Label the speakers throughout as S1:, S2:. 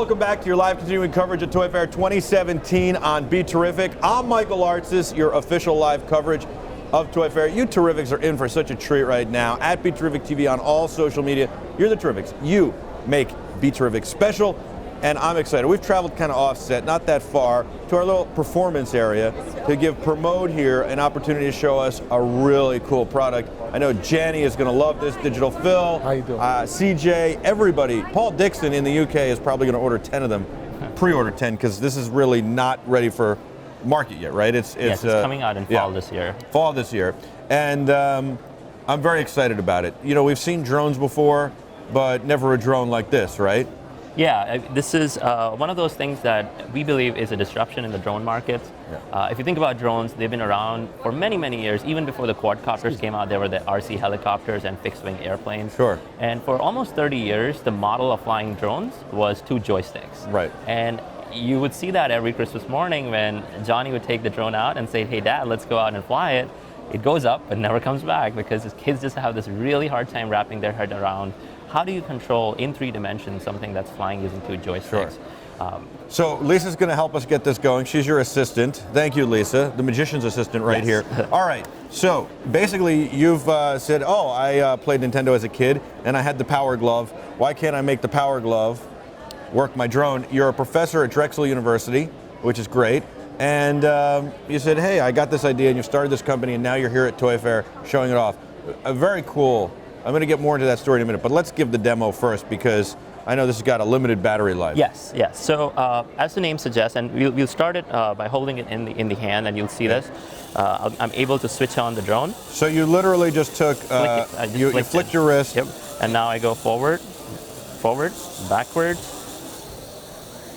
S1: welcome back to your live continuing coverage of Toy Fair 2017 on BeTerrific. I'm Michael Artsis, your official live coverage of Toy Fair. You Terrifics are in for such a treat right now. At BeTerrific TV on all social media. You're the Terrifics. You make BeTerrific special, and I'm excited. We've traveled kind of offset, not that far, to our little performance area to give Pramod here an opportunity to show us a really cool product. I know Jenny is going to love this. Digital Phil,
S2: how you doing?
S1: CJ, everybody. Paul Dixon in the UK is probably going to order 10 of them, pre-order 10, because this is really not ready for market yet, right?
S3: It's coming out in fall this year.
S1: Fall this year, and I'm very excited about it. You know, we've seen drones before, but never a drone like this, right?
S3: Yeah, this is one of those things that we believe is a disruption in the drone market. Yeah. If you think about drones, they've been around for many, many years. Even before the quadcopters came out, there were the RC helicopters and fixed-wing airplanes.
S1: Sure.
S3: And for almost 30 years, the model of flying drones was 2 joysticks.
S1: Right.
S3: And you would see that every Christmas morning when Johnny would take the drone out and say, hey, Dad, let's go out and fly it. It goes up but never comes back because his kids just have this really hard time wrapping their head around how do you control in 3 dimensions something that's flying using 2 joysticks.
S1: Sure. So Lisa's going to help us get this going. She's your assistant. Thank you, Lisa, the magician's assistant right here. All right, so basically you've said, oh, I played Nintendo as a kid and I had the Power Glove. Why can't I make the Power Glove work my drone? You're a professor at Drexel University, which is great. And you said, hey, I got this idea, and you started this company, and now you're here at Toy Fair showing it off. Very cool. I'm going to get more into that story in a minute, but let's give the demo first because I know this has got a limited battery life.
S3: Yes. So as the name suggests, and we'll start it by holding it in the hand, and you'll see this. I'm able to switch on the drone.
S1: So you literally just took, you flicked your wrist.
S3: Yep. And now I go forward, backwards.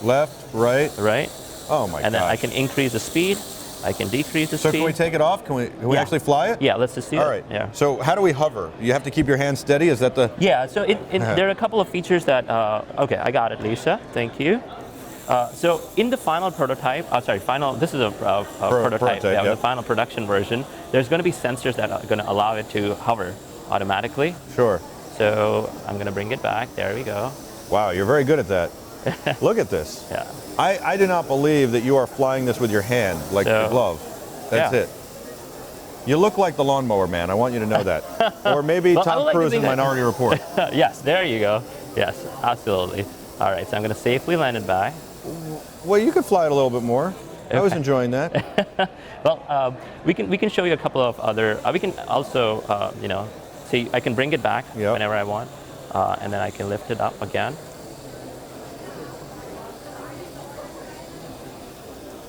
S1: Left, right.
S3: Right.
S1: Oh my god.
S3: And then I can increase the speed. I can decrease the speed.
S1: So can we take it off? Can we actually fly it?
S3: Yeah, let's just do it.
S1: All right.
S3: Yeah.
S1: So how do we hover? You have to keep your hand steady? Is that the...
S3: Yeah, so there are a couple of features that... okay, I got it, Lisa. Thank you. So in the final prototype, this is a prototype. Yeah, the final production version, there's going to be sensors that are going to allow it to hover automatically.
S1: Sure.
S3: So I'm going to bring it back. There we go.
S1: Wow, you're very good at that. Look at this.
S3: Yeah.
S1: I do not believe that you are flying this with your hand, like the glove. That's it. You look like the lawnmower man. I want you to know that. Or maybe
S3: well,
S1: Tom Cruise in Minority Report.
S3: Yes, there you go. Yes, absolutely. All right, so I'm going to safely land it back.
S1: Well, you could fly it a little bit more. Okay. I was enjoying that.
S3: Well, we can show you a couple of other. We can also, see, I can bring it back whenever I want, and then I can lift it up again.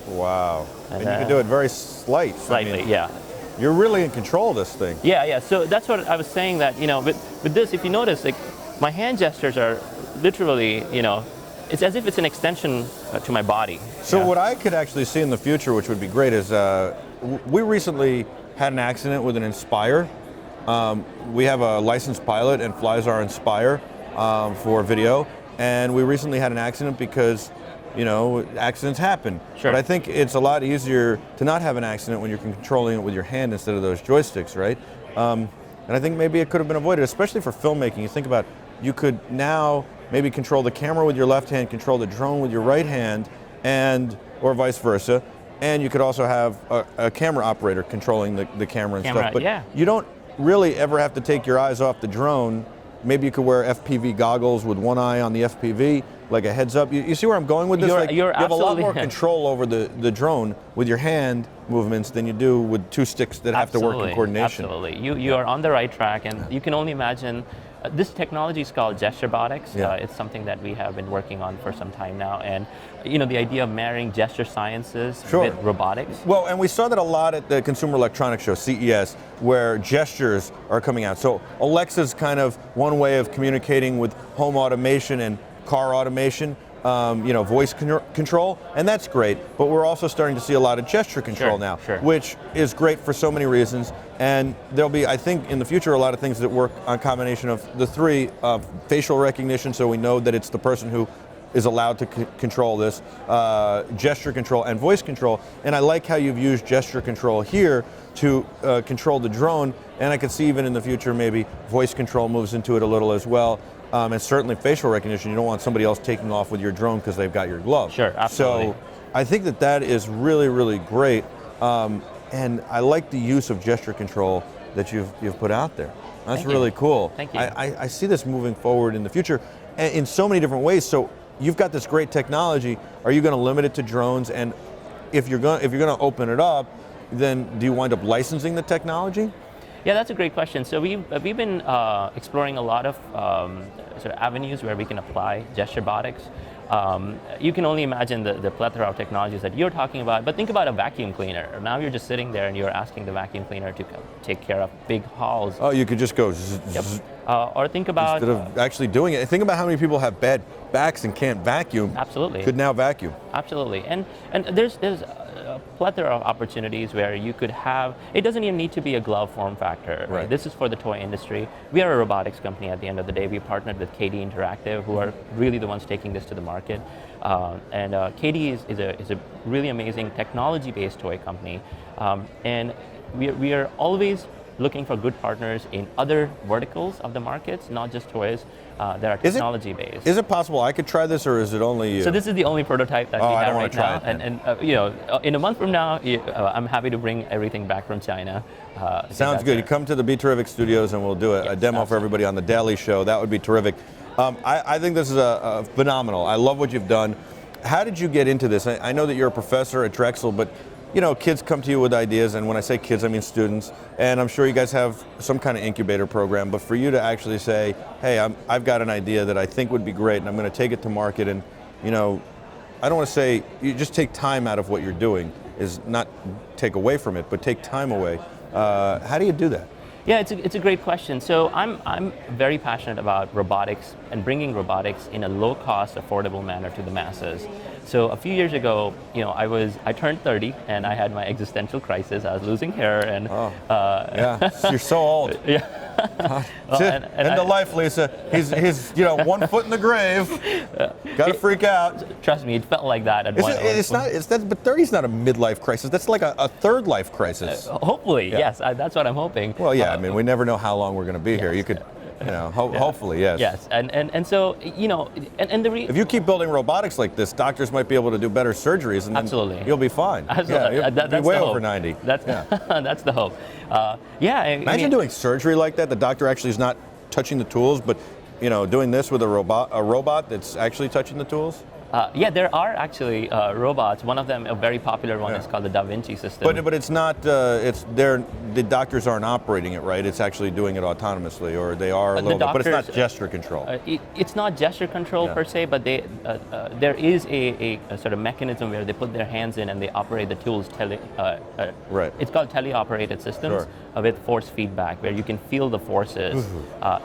S1: Wow. And you can do it very slightly.
S3: Yeah.
S1: You're really in control of this thing.
S3: Yeah. So that's what I was saying, that, with this, if you notice, like, my hand gestures are literally, it's as if it's an extension to my body.
S1: So what I could actually see in the future, which would be great, is we recently had an accident with an Inspire. We have a licensed pilot and flies our Inspire for video. And we recently had an accident because accidents happen.
S3: Sure.
S1: But I think it's a lot easier to not have an accident when you're controlling it with your hand instead of those joysticks, right? And I think maybe it could have been avoided, especially for filmmaking. You think about, you could now maybe control the camera with your left hand, control the drone with your right hand, or vice versa. And you could also have a camera operator controlling the camera and stuff. But you don't really ever have to take your eyes off the drone. Maybe you could wear FPV goggles with one eye on the FPV, like a heads up. You see where I'm going with this? You have a lot more control over the drone with your hand movements than you do with 2 sticks that have to work in coordination.
S3: Absolutely. You are on the right track, and you can only imagine. This technology is called gesture robotics. It's something that we have been working on for some time now, and the idea of marrying gesture sciences with robotics.
S1: Well, and we saw that a lot at the Consumer Electronics Show, CES, where gestures are coming out. So Alexa's kind of one way of communicating with home automation and car automation. Voice control, and that's great. But we're also starting to see a lot of gesture control now, which is great for so many reasons. And there'll be, I think, in the future, a lot of things that work on combination of the 3: facial recognition, so we know that it's the person who is allowed to control this, gesture control, and voice control. And I like how you've used gesture control here to control the drone. And I could see even in the future maybe voice control moves into it a little as well. and certainly facial recognition. You don't want somebody else taking off with your drone because they've got your glove.
S3: Sure, absolutely.
S1: So I think that is really, really great. And I like the use of gesture control that you've put out there. That's really cool.
S3: Thank you.
S1: I see this moving forward in the future in so many different ways. So you've got this great technology. Are you going to limit it to drones? And if you're going to open it up, then do you wind up licensing the technology?
S3: Yeah, that's a great question. So we've been exploring a lot of sort of avenues where we can apply gesture robotics. You can only imagine the plethora of technologies that you're talking about, but think about a vacuum cleaner. Now you're just sitting there and you're asking the vacuum cleaner to take care of big halls.
S1: Oh, you could just go zzz,
S3: Yep.
S1: zzz,
S3: Or think about...
S1: instead of actually doing it. Think about how many people have bad backs and can't vacuum.
S3: Absolutely.
S1: Could now vacuum.
S3: Absolutely. And there's a plethora of opportunities where you could have, it doesn't even need to be a glove form factor.
S1: Right.
S3: This is for the toy industry. We are a robotics company at the end of the day. We partnered with KD Interactive, who are really the ones taking this to the market. And KD is a really amazing technology-based toy company. And we are always looking for good partners in other verticals of the markets, not just toys that are technology-based.
S1: Is it possible I could try this, or is it only you?
S3: So this is the only prototype that we
S1: I
S3: have
S1: don't wanna
S3: right
S1: try
S3: now,
S1: it then.
S3: and you know, in a month from now, I'm happy to bring everything back from China.
S1: Sounds good. You come to the BeTerrific studios and we'll do a demo for everybody on the Daily Show. That would be terrific. I think this is a phenomenal. I love what you've done. How did you get into this? I know that you're a professor at Drexel, but you know, kids come to you with ideas, and when I say kids, I mean students, and I'm sure you guys have some kind of incubator program, but for you to actually say, hey, I've got an idea that I think would be great, and I'm going to take it to market, and you know, I don't want to say, you just take time out of what you're doing, is not take away from it, but take time away. How do you do that?
S3: Yeah, it's a great question. So I'm very passionate about robotics and bringing robotics in a low-cost, affordable manner to the masses. So a few years ago, you know, I turned 30 and I had my existential crisis. I was losing hair and
S1: yeah, you're so old.
S3: Yeah.
S1: End of life, Lisa. He's you know 1 foot in the grave. Got to freak out.
S3: Trust me, it felt like that at one point.
S1: But 30 is not a midlife crisis. That's like a third life crisis.
S3: Hopefully, yes. That's what I'm hoping.
S1: Well, yeah. I mean, we never know how long we're going to be here. You could. You know, hopefully, yes.
S3: Yes, and so, you know, and
S1: if you keep building robotics like this, doctors might be able to do better surgeries, and
S3: absolutely,
S1: you'll be fine.
S3: Absolutely.
S1: Yeah, you'll be way over 90.
S3: That's that's the hope.
S1: Imagine doing surgery like that. The doctor actually is not touching the tools, but you know, doing this with a robot that's actually touching the tools.
S3: Yeah, there are actually robots. One of them, a very popular one, is called the Da Vinci system.
S1: But it's not. The doctors aren't operating it, right? It's actually doing it autonomously, or they are a little bit. But it's not gesture control.
S3: It's not gesture control per se, but there is a sort of mechanism where they put their hands in and they operate the tools.
S1: Right.
S3: It's called teleoperated systems with force feedback, where you can feel the forces.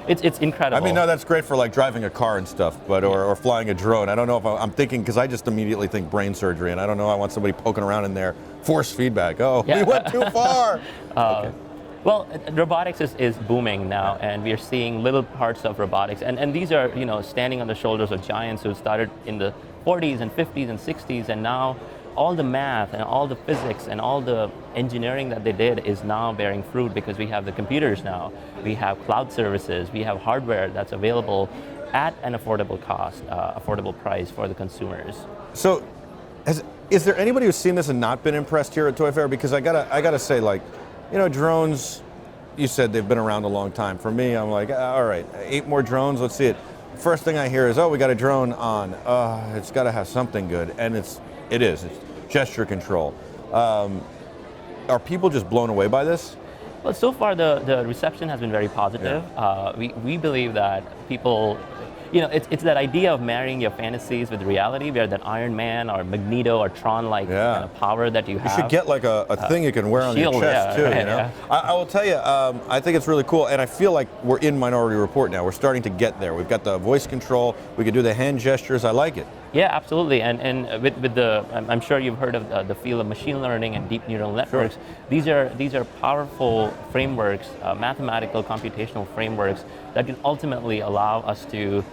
S3: It's incredible.
S1: I mean, no, that's great for like driving a car and stuff, but or flying a drone. I don't know if I'm thinking, because I just immediately think brain surgery, and I don't know, I want somebody poking around in there. Force feedback. Oh, we went too far.
S3: Well, robotics is booming now, and we are seeing little parts of robotics, and these are, you know, standing on the shoulders of giants who started in the 40s and 50s and 60s, and now all the math and all the physics and all the engineering that they did is now bearing fruit, because we have the computers now, we have cloud services, we have hardware that's available at an affordable cost, affordable price for the consumers.
S1: So, is there anybody who's seen this and not been impressed here at Toy Fair? Because I gotta say, like, you know, drones, you said they've been around a long time. For me, I'm like, all right, 8 more drones, let's see it. First thing I hear is, oh, we got a drone on. It's got to have something good, and it's gesture control. Are people just blown away by this?
S3: Well, so far the reception has been very positive. Yeah. We believe that people, you know, it's that idea of marrying your fantasies with reality, where that Iron Man or Magneto or Tron-like kind of power that you have.
S1: You should get like a thing you can wear on your chest too. You know, I will tell you, I think it's really cool, and I feel like we're in Minority Report now. We're starting to get there. We've got the voice control. We can do the hand gestures. I like it.
S3: Yeah, absolutely, and with the, I'm sure you've heard of the field of machine learning and deep neural networks. Sure. These are powerful frameworks, mathematical computational frameworks that can ultimately allow us to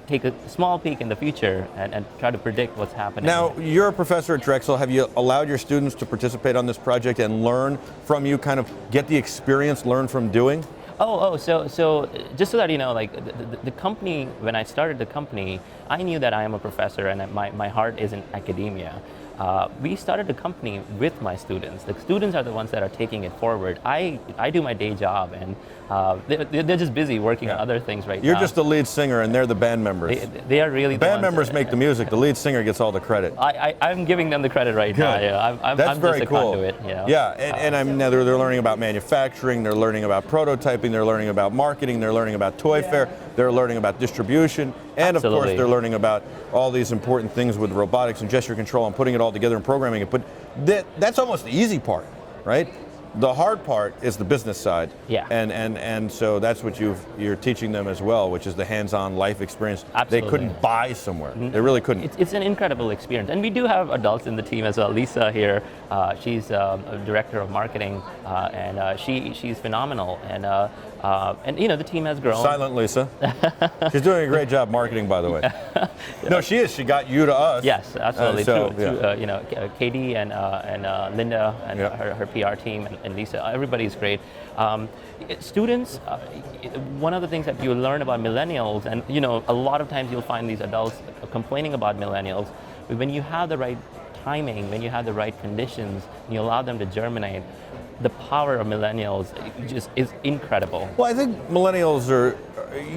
S3: take a small peek in the future and try to predict what's happening.
S1: Now, you're a professor at Drexel. Have you allowed your students to participate on this project and learn from you, kind of get the experience, learn from doing?
S3: So just so that you know, like the company, when I started the company, I knew that I am a professor and that my heart is in academia. We started the company with my students. The students are the ones that are taking it forward. I do my day job, and they're just busy working on other things right now.
S1: You're just the lead singer, and they're the band members.
S3: They are really
S1: the band members make the music. The lead singer gets all the credit.
S3: I'm giving them the credit right now. Yeah,
S1: That's
S3: I'm
S1: very
S3: just a
S1: cool.
S3: conduit, you know?
S1: Yeah, and I mean, they're learning about manufacturing, they're learning about prototyping, they're learning about marketing, they're learning about Toy Fair, they're learning about distribution, and of course they're learning about all these important things with robotics and gesture control and putting it all together and programming it. But that's almost the easy part, right? The hard part is the business side.
S3: Yeah.
S1: And so that's what you're teaching them as well, which is the hands-on life experience.
S3: Absolutely.
S1: They couldn't buy somewhere. They really couldn't.
S3: It's an incredible experience. And we do have adults in the team as well. Lisa here, she's a director of marketing, and she's phenomenal. And you know, the team has grown.
S1: Silent Lisa. She's doing a great job marketing, by the way. No, she is. She got you to us.
S3: Yes, absolutely.
S1: You
S3: know, Katie and Linda and her PR team and Lisa, everybody's great. Students, one of the things that you learn about millennials, and you know, a lot of times you'll find these adults complaining about millennials, but when you have the right timing, when you have the right conditions, and you allow them to germinate, the power of millennials just is incredible.
S1: Well, I think millennials are,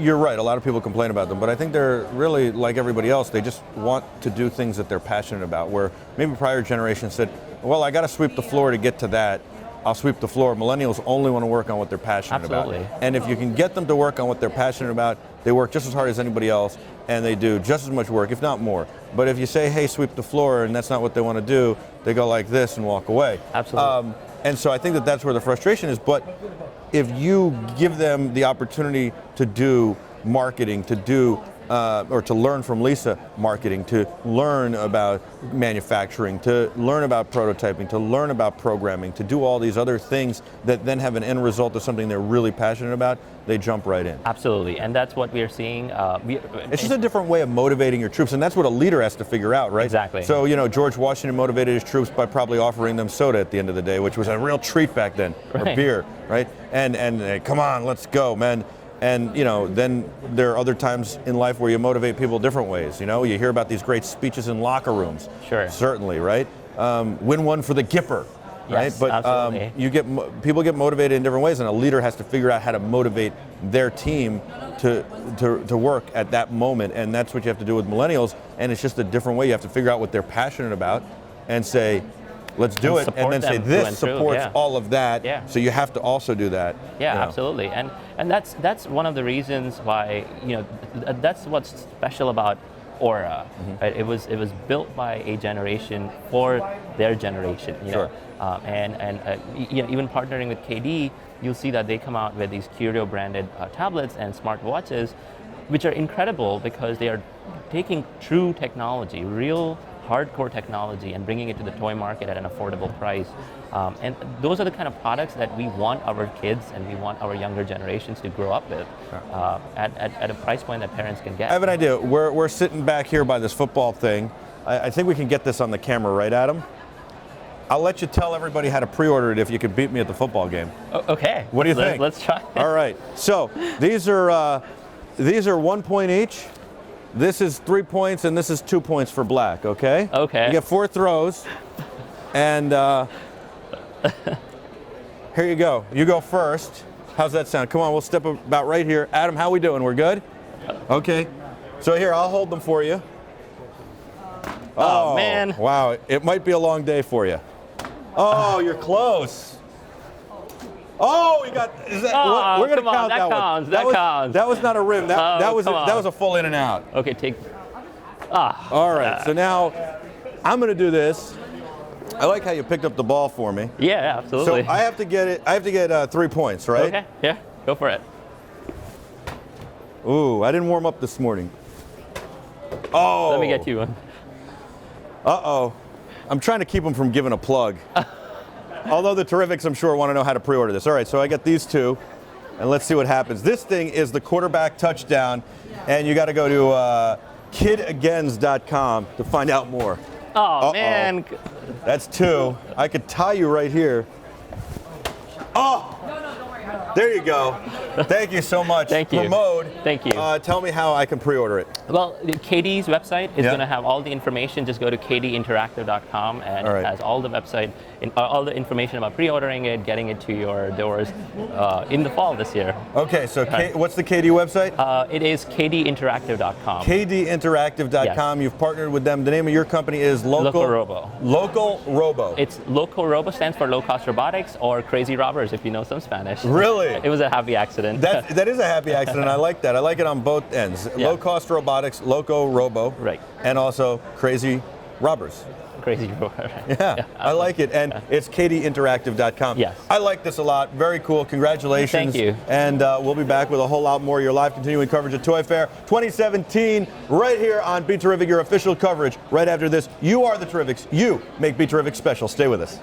S1: you're right, a lot of people complain about them, but I think they're really like everybody else. They just want to do things that they're passionate about, where maybe prior generations said, well, I got to sweep the floor to get to that. I'll sweep the floor. Millennials only want to work on what they're passionate
S3: Absolutely.
S1: about. And if you can get them to work on what they're passionate about, they work just as hard as anybody else, and they do just as much work, if not more. But if you say, hey, sweep the floor, and that's not what they want to do, they go like this and walk away.
S3: Absolutely.
S1: And so I think that that's where the frustration is. But if you give them the opportunity to do marketing, to do or to learn from Lisa marketing, to learn about manufacturing, to learn about prototyping, to learn about programming, to do all these other things that then have an end result of something they're really passionate about, they jump right in.
S3: Absolutely, and that's what we are seeing.
S1: It's just a different way of motivating your troops, and that's what a leader has to figure out, right?
S3: Exactly.
S1: So, you know, George Washington motivated his troops by probably offering them soda at the end of the day, which was a real treat back then, or beer, right? And come on, let's go, man. And you know, then there are other times in life where you motivate people different ways. You know, you hear about these great speeches in locker rooms.
S3: Sure.
S1: Certainly, right? Win one for the Gipper, right?
S3: Yes,
S1: but
S3: absolutely.
S1: People get motivated in different ways, and a leader has to figure out how to motivate their team to work at that moment, and that's what you have to do with millennials. And it's just a different way. You have to figure out what they're passionate about, and say, let's do it, and then say this supports all of that.
S3: Yeah.
S1: So you have to also do that.
S3: Yeah,
S1: you know.
S3: absolutely, and that's one of the reasons why, you know, that's what's special about Aura. Right? It was built by a generation for their generation. You know? You know, even partnering with KD, you'll see that they come out with these Curio branded tablets and smart watches, which are incredible because they are taking true technology, real hardcore technology, and bringing it to the toy market at an affordable price. And those are the kind of products that we want our kids and we want our younger generations to grow up with at a price point that parents can get.
S1: I have an idea. We're sitting back here by this football thing. I think we can get this on the camera, right, Adam? I'll let you tell everybody how to pre-order it if you could beat me at the football game.
S3: Okay.
S1: What do you think?
S3: Let's try.
S1: All right. So these are 1 point each. This is 3 points, and this is 2 points for black, okay?
S3: Okay.
S1: You get 4 throws, and here you go. You go first. How's that sound? Come on, we'll step about right here. Adam, how we doing? We're good? Okay. So here, I'll hold them for you.
S3: Oh man.
S1: Wow, it might be a long day for you. Oh, you're close. Oh, you got. Is that, we're going to count that one.
S3: That counts.
S1: That was not a rim. That was a full in and out.
S3: Okay, take.
S1: All right. So now I'm going to do this. I like how you picked up the ball for me.
S3: Yeah, absolutely.
S1: So I have to get it. I have to get 3 points, right?
S3: Okay. Yeah. Go for it.
S1: Ooh, I didn't warm up this morning. Oh.
S3: Let me get you one.
S1: Uh-oh. I'm trying to keep them from giving a plug. Although the Terrifics, I'm sure, want to know how to pre-order this. All right, so I got these two, and let's see what happens. This thing is the quarterback touchdown, and you got to go to kidagains.com to find out more.
S3: Oh, man.
S1: That's 2. I could tie you right here. Oh, there you go. Thank you so much.
S3: Thank you.
S1: Pramod,
S3: Thank you.
S1: Tell me how I can pre-order it.
S3: Well, KD's website is
S1: Yeah.
S3: going to have all the information. Just go to kdinteractive.com, and
S1: All right.
S3: it has all the website, all the information about pre-ordering it, getting it to your doors in the fall this year.
S1: Okay, so what's the KD website?
S3: It is kdinteractive.com.
S1: kdinteractive.com.
S3: Yes.
S1: You've partnered with them. The name of your company is
S3: Local Robo.
S1: Local Robo.
S3: It's Local Robo stands for Low Cost Robotics, or Crazy Robbers if you know some Spanish.
S1: Really?
S3: It was a happy accident.
S1: That is a happy accident. I like that. I like it on both ends.
S3: Yeah.
S1: Low cost robotics, Loco Robo,
S3: Right.
S1: and also Crazy Robbers.
S3: Crazy Robber.
S1: Yeah, I like it, and it's kdinteractive.com.
S3: Yes.
S1: I like this a lot. Very cool. Congratulations.
S3: Thank you.
S1: And we'll be back with a whole lot more of your live continuing coverage of Toy Fair 2017 right here on Be Terrific, your official coverage. Right after this, you are the Terrifics. You make Be Terrific special. Stay with us.